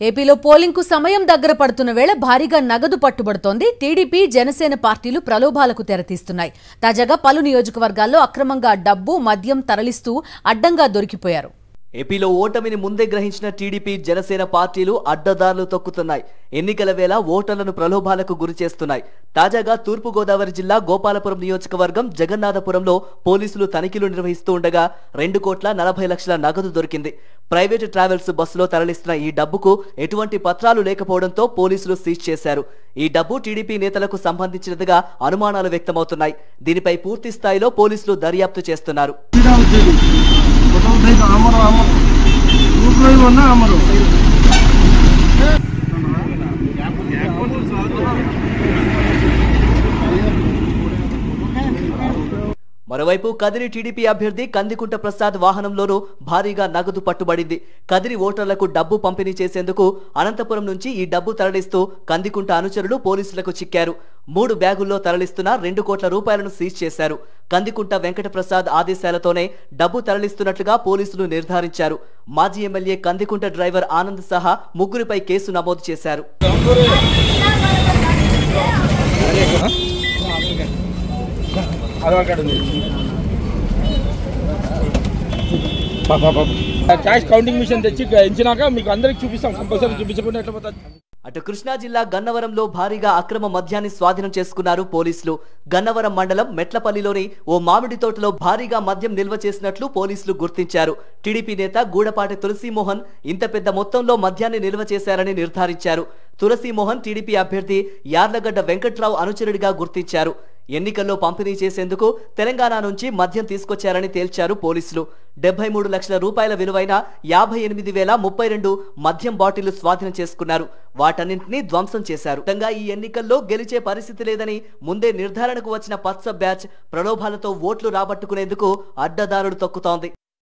ఏపీలో పోలింగ్ కు సమయం దగ్గర పడుతున్న వేళ భారీగా నగదు పట్టుబడుతోంది. టీడీపీ, జనసేన పార్టీలు ప్రలోభాలకు తెరతీస్తున్నాయి. తాజాగా పలు నియోజకవర్గాల్లో అక్రమంగా డబ్బు, మద్యం తరలిస్తూ అడ్డంగా దొరికిపోయారు. ఏపీలో ఓటమిని ముందే గ్రహించిన టీడీపీ, జనసేన పార్టీలు అడ్డదారులు తొక్కుతున్నాయి. ఎన్నికల వేళ ఓటర్లను ప్రలోభాలకు గురి చేస్తున్నాయి. తాజాగా తూర్పుగోదావరి జిల్లా గోపాలపురం నియోజకవర్గం జగన్నాథపురంలో పోలీసులు తనిఖీలు నిర్వహిస్తూ ఉండగా 2,40,00,000 నగదు దొరికింది. ప్రైవేటు ట్రావెల్స్ బస్సులో తరలిస్తున్న ఈ డబ్బుకు ఎటువంటి పత్రాలు లేకపోవడంతో పోలీసులు సీజ్ చేశారు. ఈ డబ్బు టీడీపీ నేతలకు సంబంధించినదిగా అనుమానాలు వ్యక్తమవుతున్నాయి. దీనిపై పూర్తి స్థాయిలో పోలీసులు దర్యాప్తు చేస్తున్నారు. మరోవైపు కదిరి టీడీపీ అభ్యర్థి కందికుంట ప్రసాద్ వాహనంలోనూ భారీగా నగదు పట్టుబడింది. కదిరి ఓటర్లకు డబ్బు పంపిణీ చేసేందుకు అనంతపురం నుంచి ఈ డబ్బు తరలిస్తూ కందికుంట అనుచరులు పోలీసులకు చిక్కారు. 3 బ్యాగుల్లో తరలిస్తున్న 2 కోట్ల రూపాయలను సీజ్ చేశారు. కందికుంట వెంకటప్రసాద్ ఆదేశాలతోనే డబ్బు తరలిస్తున్నట్లుగా పోలీసులు నిర్ధారించారు. మాజీ ఎమ్మెల్యే కందికుంట డ్రైవర్ ఆనంద్ సహా 3గురిపై కేసు నమోదు చేశారు. క్యాష్ కౌంటింగ్ మిషన్ తెచ్చి ఇచ్చినాక మీకు అందరికి చూపిస్తాం. కంపల్సరీ చూపించకుండా ఎట్లా పోతుంది. అటు కృష్ణా జిల్లా గన్నవరంలో భారీగా అక్రమ మద్యాన్ని స్వాధీనం చేసుకున్నారు పోలీసులు. గన్నవరం మండలం మెట్లపల్లిలోని ఓ మామిడి తోటలో భారీగా మద్యం నిల్వ చేసినట్లు పోలీసులు గుర్తించారు. టీడీపీ నేత గూడపాటి తులసీమోహన్ ఇంత పెద్ద మొత్తంలో మద్యాన్ని నిల్వ చేశారని నిర్ధారించారు. తులసీమోహన్ టీడీపీ అభ్యర్థి యార్లగడ్డ వెంకట్రావు అనుచరుడిగా గుర్తించారు. ఎన్నికల్లో పంపిణీ చేసేందుకు తెలంగాణ నుంచి మద్యం తీసుకొచ్చారని తేల్చారు పోలీసులు. 73 లక్షల రూపాయల విలువైన 58,032 మద్యం బాటిళ్లు స్వాధీనం చేసుకున్నారు. వాటన్నింటినీ ధ్వంసం చేశారు. ఈ ఎన్నికల్లో గెలిచే పరిస్థితి లేదని ముందే నిర్ధారణకు వచ్చిన పచ్చ బ్యాచ్ ప్రలోభాలతో ఓట్లు రాబట్టుకునేందుకు అడ్డదారులు తొక్కుతోంది.